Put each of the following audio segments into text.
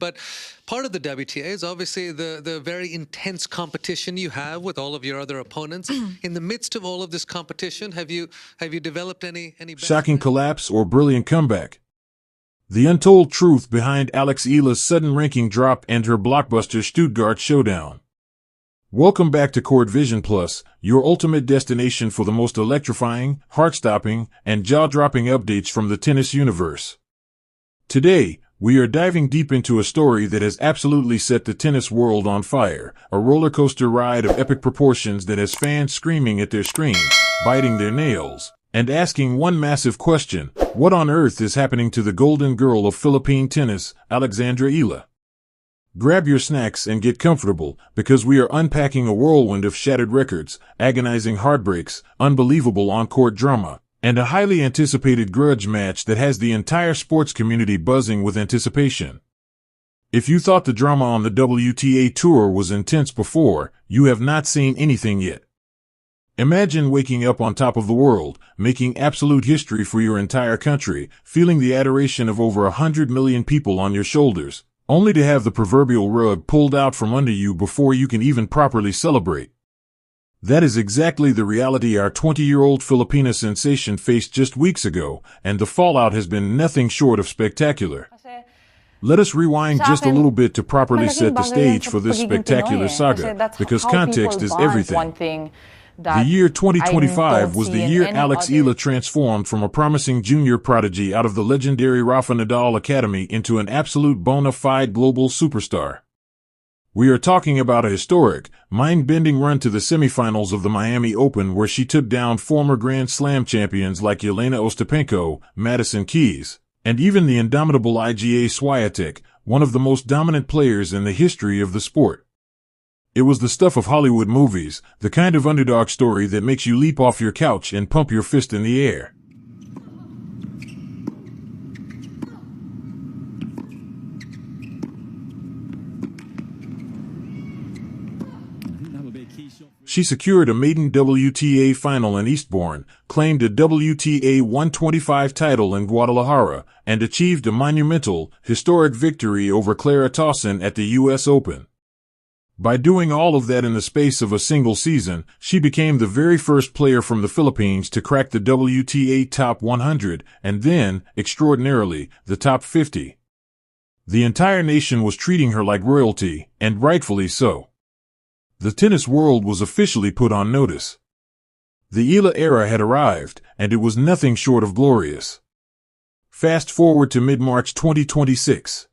But part of the WTA is obviously the very intense competition you have with all of your other opponents. In the midst of all of this competition, have you developed any shocking collapse or brilliant comeback? The untold truth behind Alex Eala's sudden ranking drop and her blockbuster Stuttgart Showdown. Welcome back to CourtVisionplus, your ultimate destination for the most electrifying, heart-stopping, and jaw-dropping updates from the tennis universe. Today, we are diving deep into a story that has absolutely set the tennis world on fire, a roller coaster ride of epic proportions that has fans screaming at their screens, biting their nails, and asking one massive question: what on earth is happening to the golden girl of Philippine tennis, Alexandra Eala? Grab your snacks and get comfortable, because we are unpacking a whirlwind of shattered records, agonizing heartbreaks, unbelievable on-court drama, and a highly anticipated grudge match that has the entire sports community buzzing with anticipation. If you thought the drama on the WTA Tour was intense before, you have not seen anything yet. Imagine waking up on top of the world, making absolute history for your entire country, feeling the adoration of over 100 million people on your shoulders, only to have the proverbial rug pulled out from under you before you can even properly celebrate. That is exactly the reality our 20-year-old Filipina sensation faced just weeks ago, and the fallout has been nothing short of spectacular. Let us rewind just a little bit to properly set the stage for this spectacular saga, because context is everything. The year 2025 was the year Alex Eala transformed from a promising junior prodigy out of the legendary Rafa Nadal Academy into an absolute bona fide global superstar. We are talking about a historic, mind-bending run to the semifinals of the Miami Open, where she took down former Grand Slam champions like Jelena Ostapenko, Madison Keys, and even the indomitable Iga Swiatek, one of the most dominant players in the history of the sport. It was the stuff of Hollywood movies, the kind of underdog story that makes you leap off your couch and pump your fist in the air. She secured a maiden WTA final in Eastbourne, claimed a WTA 125 title in Guadalajara, and achieved a monumental, historic victory over Clara Tauson at the U.S. Open. By doing all of that in the space of a single season, she became the very first player from the Philippines to crack the WTA Top 100, and then, extraordinarily, the Top 50. The entire nation was treating her like royalty, and rightfully so. The tennis world was officially put on notice. The Eala era had arrived, and it was nothing short of glorious. Fast forward to mid-March 2026.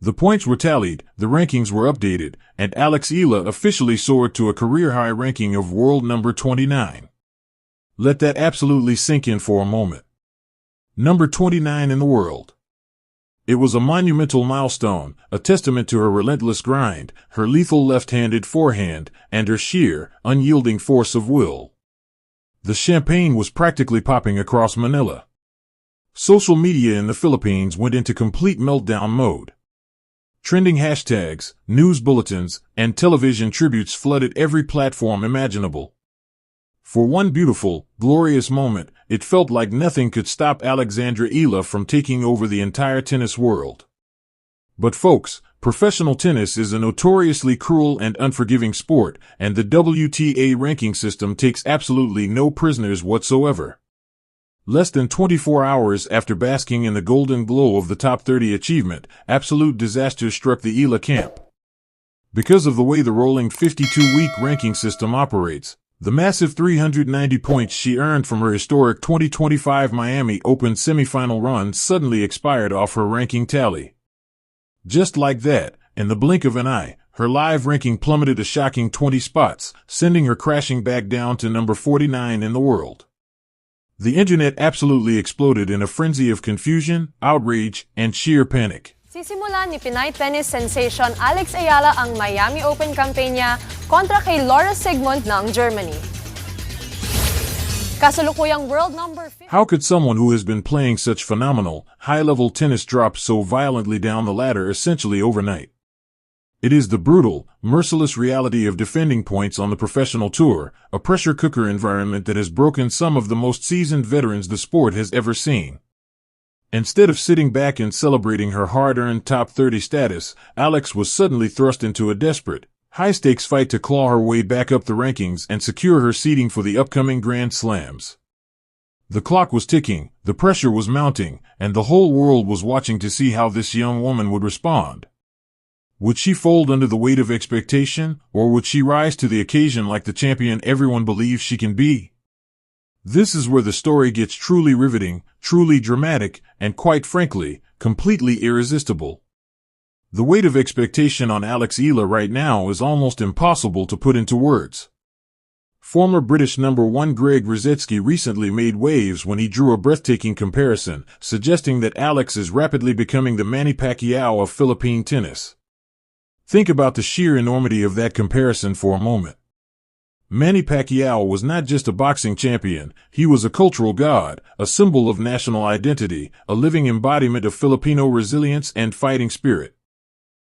The points were tallied, the rankings were updated, and Alex Eala officially soared to a career-high ranking of world number 29. Let that absolutely sink in for a moment. Number 29 in the world. It was a monumental milestone, a testament to her relentless grind, her lethal left-handed forehand, and her sheer, unyielding force of will. The champagne was practically popping across Manila. Social media in the Philippines went into complete meltdown mode. Trending hashtags, news bulletins, and television tributes flooded every platform imaginable. For one beautiful, glorious moment, it felt like nothing could stop Alexandra Eala from taking over the entire tennis world. But folks, professional tennis is a notoriously cruel and unforgiving sport, and the WTA ranking system takes absolutely no prisoners whatsoever. Less than 24 hours after basking in the golden glow of the top 30 achievement, absolute disaster struck the Eala camp. Because of the way the rolling 52-week ranking system operates, the massive 390 points she earned from her historic 2025 Miami Open semifinal run suddenly expired off her ranking tally. Just like that, in the blink of an eye, her live ranking plummeted a shocking 20 spots, sending her crashing back down to number 49 in the world. The internet absolutely exploded in a frenzy of confusion, outrage, and sheer panic. Sisimulan ni Pinay tennis sensation Alex Eala ang Miami Open campaign niya kontra kay Laura Sigmund ng Germany. Kasalukuyang world number 50. How could someone who has been playing such phenomenal, high-level tennis drop so violently down the ladder essentially overnight? It is the brutal, merciless reality of defending points on the professional tour, a pressure cooker environment that has broken some of the most seasoned veterans the sport has ever seen. Instead of sitting back and celebrating her hard-earned top 30 status, Alex was suddenly thrust into a desperate, high-stakes fight to claw her way back up the rankings and secure her seeding for the upcoming Grand Slams. The clock was ticking, the pressure was mounting, and the whole world was watching to see how this young woman would respond. Would she fold under the weight of expectation, or would she rise to the occasion like the champion everyone believes she can be? This is where the story gets truly riveting, truly dramatic, and quite frankly, completely irresistible. The weight of expectation on Alex Eala right now is almost impossible to put into words. Former British number 1 Greg Rosetsky recently made waves when he drew a breathtaking comparison, suggesting that Alex is rapidly becoming the Manny Pacquiao of Philippine tennis. Think about the sheer enormity of that comparison for a moment. Manny Pacquiao was not just a boxing champion, he was a cultural god, a symbol of national identity, a living embodiment of Filipino resilience and fighting spirit.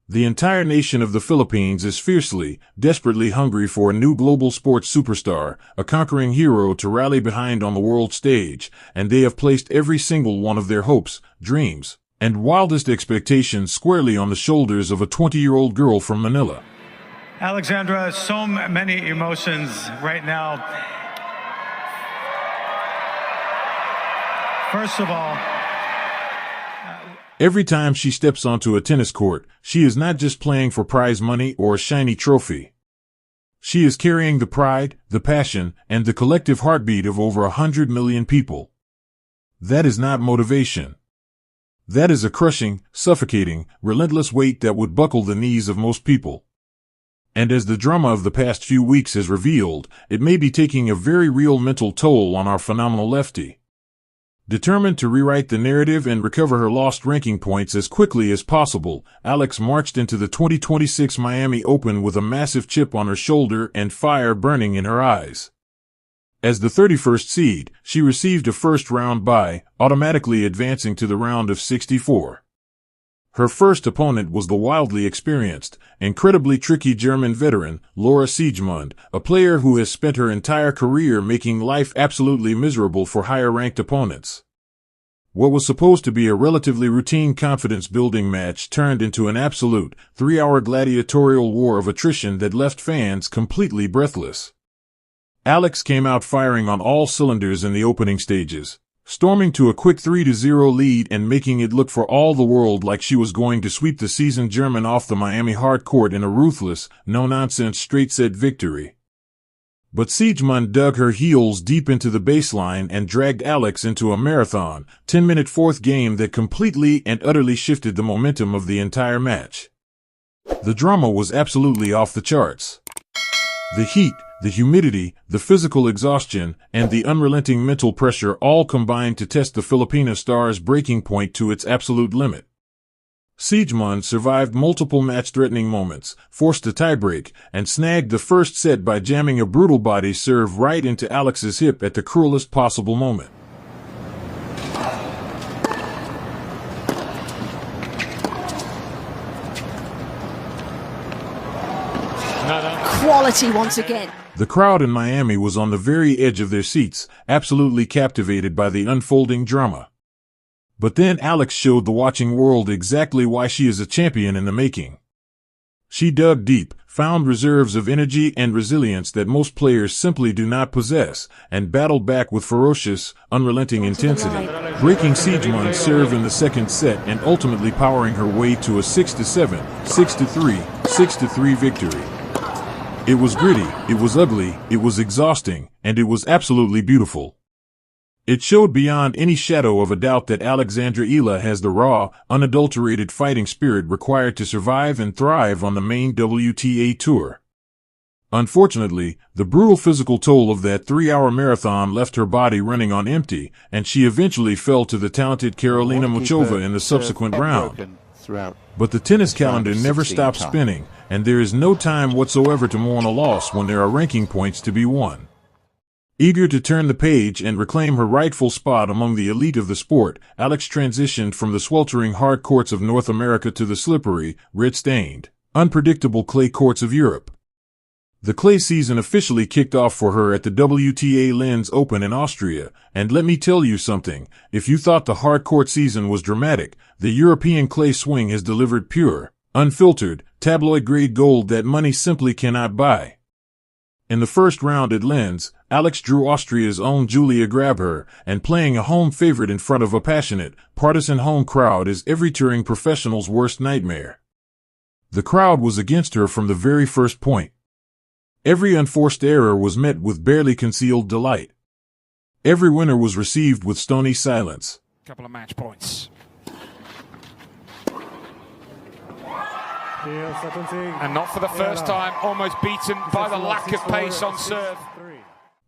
The entire nation of the Philippines is fiercely, desperately hungry for a new global sports superstar, a conquering hero to rally behind on the world stage, and they have placed every single one of their hopes, dreams, and wildest expectations squarely on the shoulders of a 20-year-old girl from Manila. Alexandra, so many emotions right now. First of all, every time she steps onto a tennis court, she is not just playing for prize money or a shiny trophy. She is carrying the pride, the passion, and the collective heartbeat of over 100 million people. That is not motivation. That is a crushing, suffocating, relentless weight that would buckle the knees of most people. And as the drama of the past few weeks has revealed, it may be taking a very real mental toll on our phenomenal lefty. Determined to rewrite the narrative and recover her lost ranking points as quickly as possible, Alex marched into the 2026 Miami Open with a massive chip on her shoulder and fire burning in her eyes. As the 31st seed, she received a first-round bye, automatically advancing to the round of 64. Her first opponent was the wildly experienced, incredibly tricky German veteran, Laura Siegemund, a player who has spent her entire career making life absolutely miserable for higher-ranked opponents. What was supposed to be a relatively routine confidence-building match turned into an absolute, 3-hour gladiatorial war of attrition that left fans completely breathless. Alex came out firing on all cylinders in the opening stages, storming to a quick 3-0 lead and making it look for all the world like she was going to sweep the seasoned German off the Miami hard court in a ruthless, no-nonsense straight-set victory. But Siegemund dug her heels deep into the baseline and dragged Alex into a marathon, 10-minute fourth game that completely and utterly shifted the momentum of the entire match. The drama was absolutely off the charts. The heat, the humidity, the physical exhaustion, and the unrelenting mental pressure all combined to test the Filipina star's breaking point to its absolute limit. Siegemund survived multiple match-threatening moments, forced a tiebreak, and snagged the first set by jamming a brutal body serve right into Alex's hip at the cruelest possible moment. Quality once again. The crowd in Miami was on the very edge of their seats, absolutely captivated by the unfolding drama. But then Alex showed the watching world exactly why she is a champion in the making. She dug deep, found reserves of energy and resilience that most players simply do not possess, and battled back with ferocious, unrelenting intensity, breaking Siegemund's serve in the second set and ultimately powering her way to a 6-7, 6-3, 6-3 victory. It was gritty, it was ugly, it was exhausting, and it was absolutely beautiful. It showed beyond any shadow of a doubt that Alexandra Eala has the raw, unadulterated fighting spirit required to survive and thrive on the main WTA tour. Unfortunately, the brutal physical toll of that 3-hour marathon left her body running on empty, and she eventually fell to the talented Karolina Muchova in the subsequent round. But the tennis calendar never stops spinning, and there is no time whatsoever to mourn a loss when there are ranking points to be won. Eager to turn the page and reclaim her rightful spot among the elite of the sport, Alex transitioned from the sweltering hard courts of North America to the slippery, red-stained, unpredictable clay courts of Europe. The clay season officially kicked off for her at the WTA Linz Open in Austria, and let me tell you something, if you thought the hard court season was dramatic, the European clay swing has delivered pure, unfiltered, tabloid-grade gold that money simply cannot buy. In the first round at Linz, Alex drew Austria's own Julia Grabher, and playing a home favorite in front of a passionate, partisan home crowd is every touring professional's worst nightmare. The crowd was against her from the very first point. Every unforced error was met with barely concealed delight. Every winner was received with stony silence. Couple of match points. And not for the first time, almost beaten by the lack of pace on serve.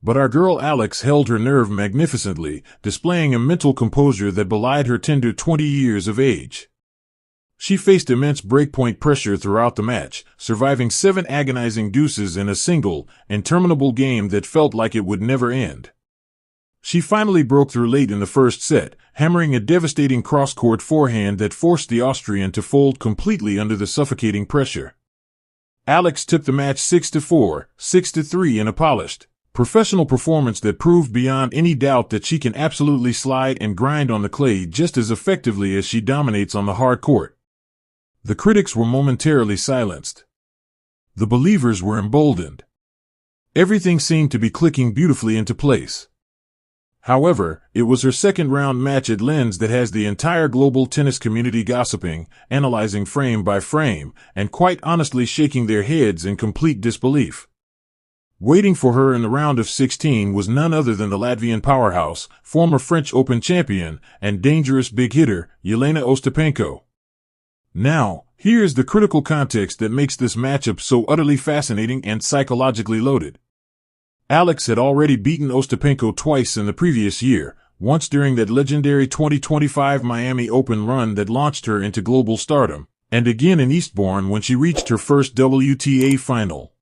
But our girl Alex held her nerve magnificently, displaying a mental composure that belied her tender 20 years of age. She faced immense breakpoint pressure throughout the match, surviving 7 agonizing deuces in a single, interminable game that felt like it would never end. She finally broke through late in the first set, hammering a devastating cross-court forehand that forced the Austrian to fold completely under the suffocating pressure. Alex took the match 6-4, 6-3 in a polished, professional performance that proved beyond any doubt that she can absolutely slide and grind on the clay just as effectively as she dominates on the hard court. The critics were momentarily silenced. The believers were emboldened. Everything seemed to be clicking beautifully into place. However, it was her second-round match at Linz that has the entire global tennis community gossiping, analyzing frame by frame, and quite honestly shaking their heads in complete disbelief. Waiting for her in the round of 16 was none other than the Latvian powerhouse, former French Open champion, and dangerous big hitter, Jelena Ostapenko. Now, here's the critical context that makes this matchup so utterly fascinating and psychologically loaded. Alex had already beaten Ostapenko twice in the previous year, once during that legendary 2025 Miami Open run that launched her into global stardom, and again in Eastbourne when she reached her first WTA final.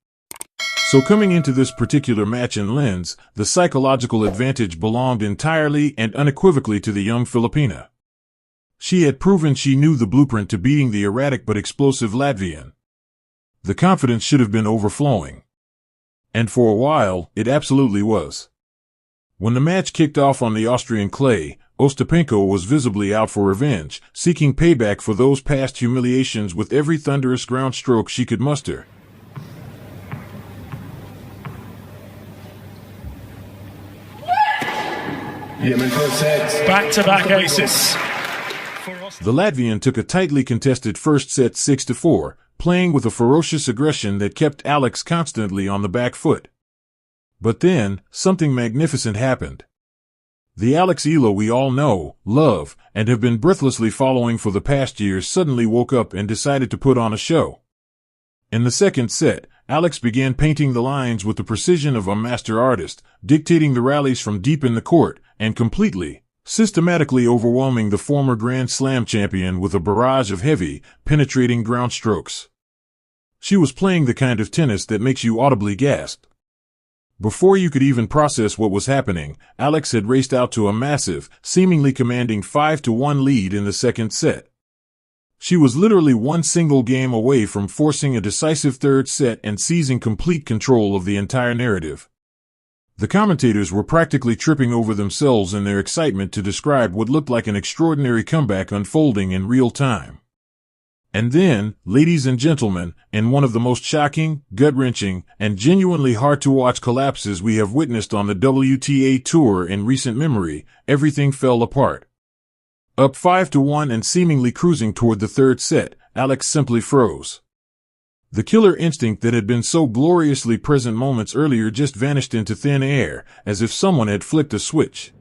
So coming into this particular match in Linz, the psychological advantage belonged entirely and unequivocally to the young Filipina. She had proven she knew the blueprint to beating the erratic but explosive Latvian. The confidence should have been overflowing. And for a while, it absolutely was. When the match kicked off on the Austrian clay, Ostapenko was visibly out for revenge, seeking payback for those past humiliations with every thunderous ground stroke she could muster. Back-to-back aces. The Latvian took a tightly contested first set 6-4, playing with a ferocious aggression that kept Alex constantly on the back foot. But then, something magnificent happened. The Alex Eala we all know, love, and have been breathlessly following for the past years suddenly woke up and decided to put on a show. In the second set, Alex began painting the lines with the precision of a master artist, dictating the rallies from deep in the court, and systematically overwhelming the former Grand Slam champion with a barrage of heavy, penetrating ground strokes. She was playing the kind of tennis that makes you audibly gasp. Before you could even process what was happening, Alex had raced out to a massive, seemingly commanding 5-1 lead in the second set. She was literally one single game away from forcing a decisive third set and seizing complete control of the entire narrative. The commentators were practically tripping over themselves in their excitement to describe what looked like an extraordinary comeback unfolding in real time. And then, ladies and gentlemen, in one of the most shocking, gut-wrenching, and genuinely hard-to-watch collapses we have witnessed on the WTA Tour in recent memory, everything fell apart. Up 5-1 and seemingly cruising toward the third set, Alex simply froze. The killer instinct that had been so gloriously present moments earlier just vanished into thin air, as if someone had flicked a switch.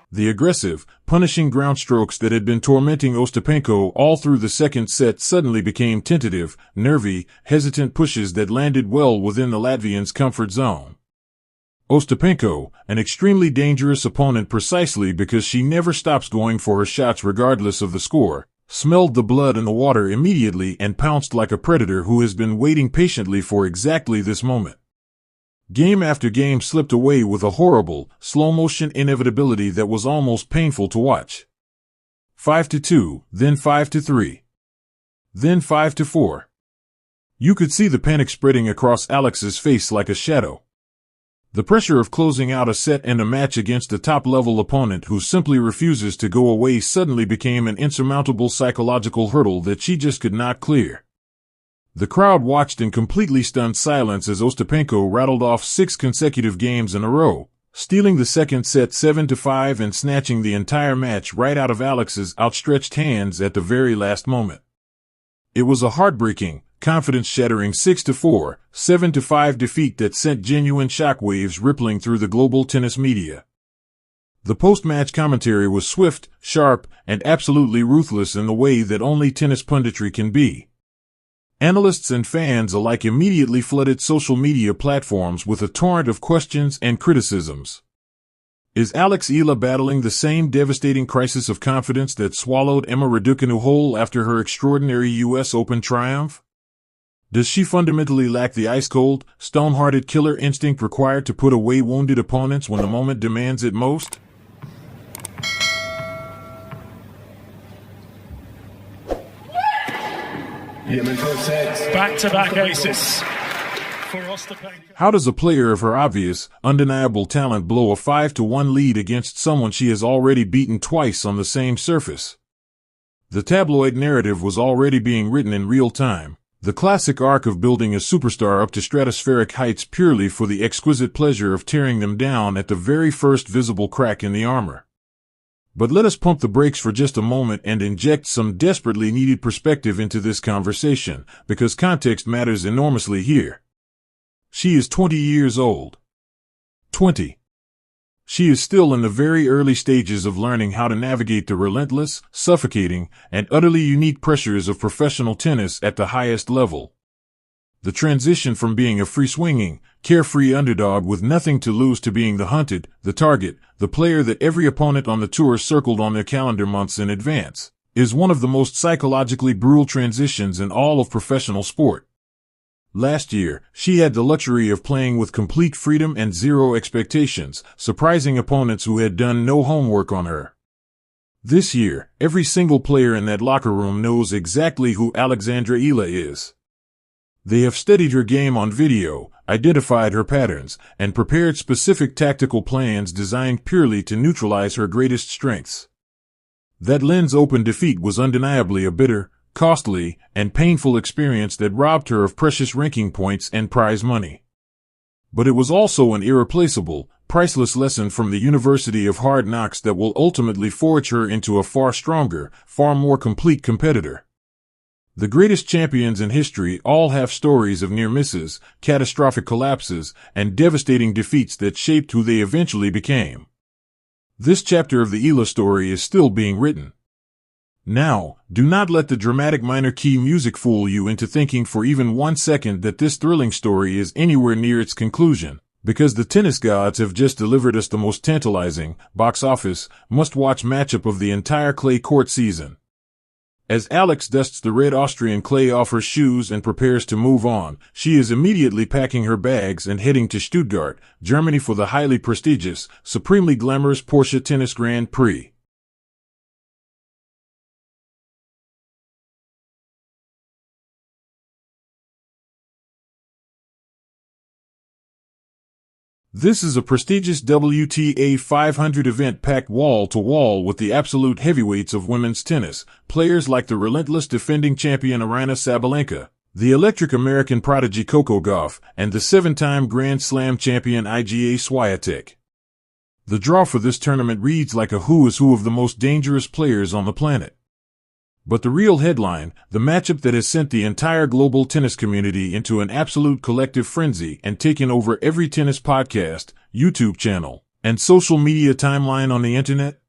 The aggressive, punishing ground strokes that had been tormenting Ostapenko all through the second set suddenly became tentative, nervy, hesitant pushes that landed well within the Latvian's comfort zone. Ostapenko, an extremely dangerous opponent precisely because she never stops going for her shots regardless of the score, smelled the blood in the water immediately and pounced like a predator who has been waiting patiently for exactly this moment. Game after game slipped away with a horrible, slow-motion inevitability that was almost painful to watch. 5-2, then 5-3. Then 5-4. You could see the panic spreading across Alex's face like a shadow. The pressure of closing out a set and a match against a top-level opponent who simply refuses to go away suddenly became an insurmountable psychological hurdle that she just could not clear. The crowd watched in completely stunned silence as Ostapenko rattled off 6 consecutive games in a row, stealing the second set 7-5 and snatching the entire match right out of Alex's outstretched hands at the very last moment. It was a heartbreaking, confidence-shattering 6-4, 7-5 defeat that sent genuine shockwaves rippling through the global tennis media. The post-match commentary was swift, sharp, and absolutely ruthless in the way that only tennis punditry can be. Analysts and fans alike immediately flooded social media platforms with a torrent of questions and criticisms. Is Alex Eala battling the same devastating crisis of confidence that swallowed Emma Raducanu whole after her extraordinary U.S. Open triumph? Does she fundamentally lack the ice-cold, stone-hearted killer instinct required to put away wounded opponents when the moment demands it most? Back-to-back aces for Ostapenko. How does a player of her obvious, undeniable talent blow a 5-1 lead against someone she has already beaten twice on the same surface? The tabloid narrative was already being written in real time, the classic arc of building a superstar up to stratospheric heights purely for the exquisite pleasure of tearing them down at the very first visible crack in the armor. But let us pump the brakes for just a moment and inject some desperately needed perspective into this conversation, because context matters enormously here. She is 20 years old. 20. She is still in the very early stages of learning how to navigate the relentless, suffocating, and utterly unique pressures of professional tennis at the highest level. The transition from being a free-swinging, carefree underdog with nothing to lose to being the hunted, the target, the player that every opponent on the tour circled on their calendar months in advance, is one of the most psychologically brutal transitions in all of professional sport. Last year, she had the luxury of playing with complete freedom and zero expectations, surprising opponents who had done no homework on her. This year, every single player in that locker room knows exactly who Alexandra Eala is. They have studied her game on video, identified her patterns, and prepared specific tactical plans designed purely to neutralize her greatest strengths. That Linz Open defeat was undeniably a bitter, costly, and painful experience that robbed her of precious ranking points and prize money. But it was also an irreplaceable, priceless lesson from the University of Hard Knocks that will ultimately forge her into a far stronger, far more complete competitor. The greatest champions in history all have stories of near misses, catastrophic collapses, and devastating defeats that shaped who they eventually became. This chapter of the Eala story is still being written. Now, do not let the dramatic minor key music fool you into thinking for even 1 second that this thrilling story is anywhere near its conclusion, because the tennis gods have just delivered us the most tantalizing, box office, must-watch matchup of the entire clay court season. As Alex dusts the red Austrian clay off her shoes and prepares to move on, she is immediately packing her bags and heading to Stuttgart, Germany for the highly prestigious, supremely glamorous Porsche Tennis Grand Prix. This is a prestigious WTA 500 event packed wall-to-wall with the absolute heavyweights of women's tennis, players like the relentless defending champion Aryna Sabalenka, the electric American prodigy Coco Gauff, and the 7-time Grand Slam champion Iga Swiatek. The draw for this tournament reads like a who is who of the most dangerous players on the planet. But the real headline, the matchup that has sent the entire global tennis community into an absolute collective frenzy and taken over every tennis podcast, YouTube channel, and social media timeline on the internet?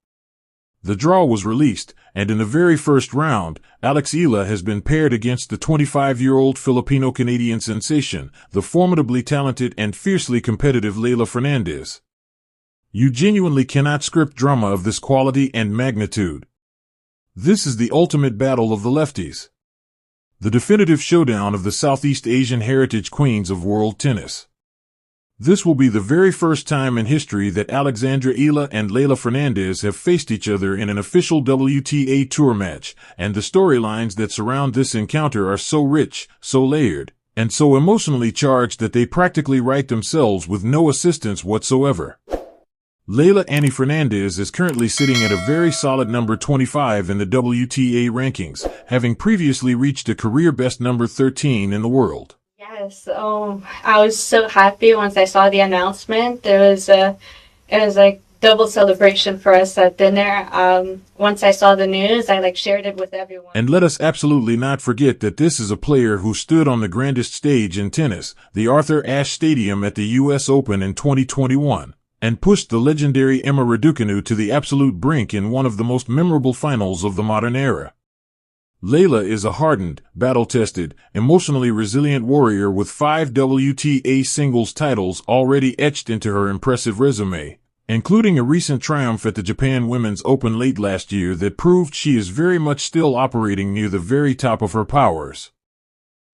The draw was released, and in the very first round, Alex Eala has been paired against the 25-year-old Filipino-Canadian sensation, the formidably talented and fiercely competitive Leylah Fernandez. You genuinely cannot script drama of this quality and magnitude. This is the ultimate battle of the lefties. The definitive showdown of the Southeast Asian heritage queens of world tennis. This will be the very first time in history that Alexandra Eala and Leylah Fernandez have faced each other in an official WTA Tour match, and the storylines that surround this encounter are so rich, so layered, and so emotionally charged that they practically write themselves with no assistance whatsoever. Leylah Annie Fernandez is currently sitting at a very solid number 25 in the WTA rankings, having previously reached a career best number 13 in the world. Yes, I was so happy once I saw the announcement. It was like double celebration for us at dinner. Once I saw the news, I shared it with everyone. And let us absolutely not forget that this is a player who stood on the grandest stage in tennis, the Arthur Ashe Stadium at the US Open in 2021, and pushed the legendary Emma Raducanu to the absolute brink in one of the most memorable finals of the modern era. Leylah is a hardened, battle-tested, emotionally resilient warrior with 5 WTA singles titles already etched into her impressive resume, including a recent triumph at the Japan Women's Open late last year that proved she is very much still operating near the very top of her powers.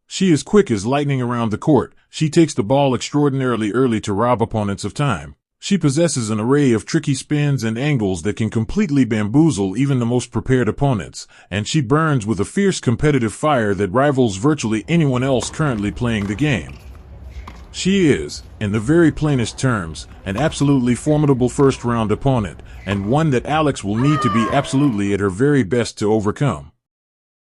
She is quick as lightning around the court. She takes the ball extraordinarily early to rob opponents of time. She possesses an array of tricky spins and angles that can completely bamboozle even the most prepared opponents, and she burns with a fierce competitive fire that rivals virtually anyone else currently playing the game. She is, in the very plainest terms, an absolutely formidable first-round opponent, and one that Alex will need to be absolutely at her very best to overcome.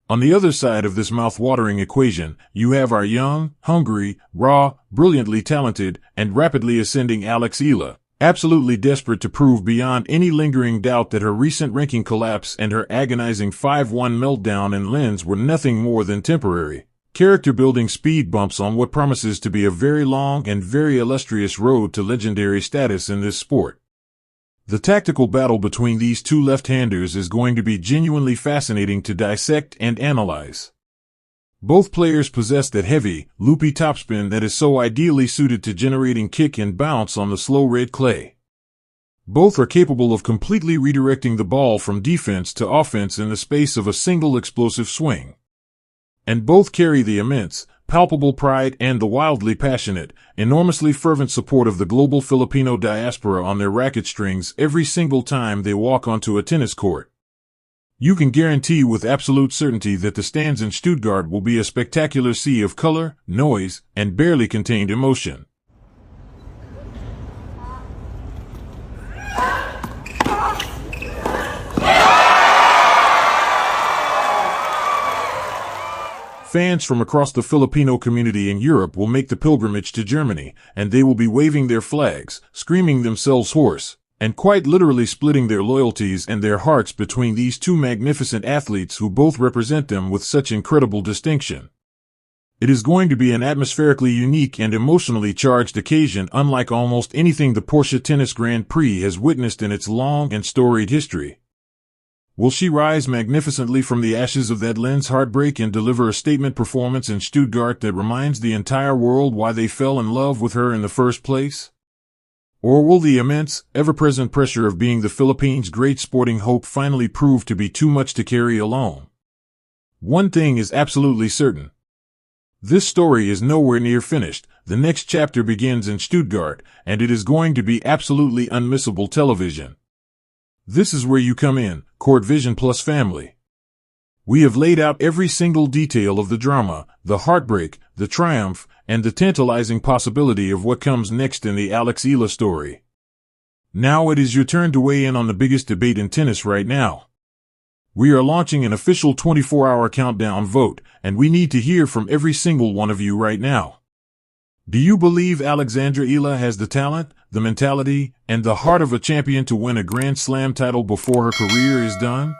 On the other side of this mouth-watering equation, you have our young, hungry, raw, brilliantly talented, and rapidly ascending Alex Eala, absolutely desperate to prove beyond any lingering doubt that her recent ranking collapse and her agonizing 5-1 meltdown in Linz were nothing more than temporary, character-building speed bumps on what promises to be a very long and very illustrious road to legendary status in this sport. The tactical battle between these two left-handers is going to be genuinely fascinating to dissect and analyze. Both players possess that heavy, loopy topspin that is so ideally suited to generating kick and bounce on the slow red clay. Both are capable of completely redirecting the ball from defense to offense in the space of a single explosive swing. And both carry the immense, palpable pride and the wildly passionate, enormously fervent support of the global Filipino diaspora on their racket strings every single time they walk onto a tennis court. You can guarantee with absolute certainty that the stands in Stuttgart will be a spectacular sea of color, noise, and barely contained emotion. Fans from across the Filipino community in Europe will make the pilgrimage to Germany, and they will be waving their flags, screaming themselves hoarse, and quite literally splitting their loyalties and their hearts between these two magnificent athletes who both represent them with such incredible distinction. It is going to be an atmospherically unique and emotionally charged occasion unlike almost anything the Porsche Tennis Grand Prix has witnessed in its long and storied history. Will she rise magnificently from the ashes of that Linz heartbreak and deliver a statement performance in Stuttgart that reminds the entire world why they fell in love with her in the first place? Or will the immense, ever-present pressure of being the Philippines' great sporting hope finally prove to be too much to carry alone? One thing is absolutely certain. This story is nowhere near finished. The next chapter begins in Stuttgart, and it is going to be absolutely unmissable television. This is where you come in, CourtVisionplus family. We have laid out every single detail of the drama, the heartbreak, the triumph, and the tantalizing possibility of what comes next in the Alex Eala story. Now it is your turn to weigh in on the biggest debate in tennis right now. We are launching an official 24-hour countdown vote, and we need to hear from every single one of you right now. Do you believe Alexandra Eala has the talent, the mentality, and the heart of a champion to win a Grand Slam title before her career is done?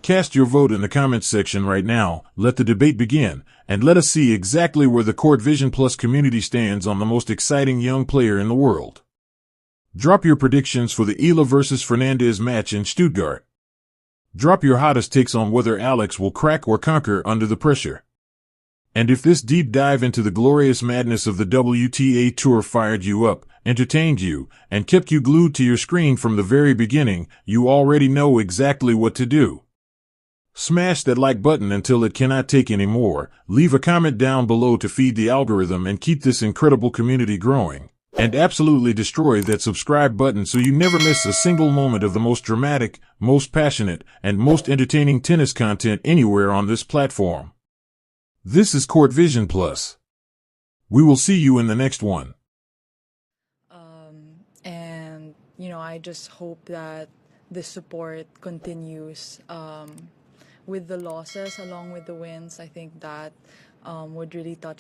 Cast your vote in the comments section right now, let the debate begin, and let us see exactly where the CourtVisionplus community stands on the most exciting young player in the world. Drop your predictions for the Eala vs Fernandez match in Stuttgart. Drop your hottest takes on whether Alex will crack or conquer under the pressure. And if this deep dive into the glorious madness of the WTA Tour fired you up, entertained you, and kept you glued to your screen from the very beginning, you already know exactly what to do. Smash that like button until it cannot take any more, leave a comment down below to feed the algorithm and keep this incredible community growing, and absolutely destroy that subscribe button so you never miss a single moment of the most dramatic, most passionate, and most entertaining tennis content anywhere on this platform. This is CourtVisionplus. We will see you in the next one. And, I just hope that the support continues with the losses along with the wins. I think that would really touch me.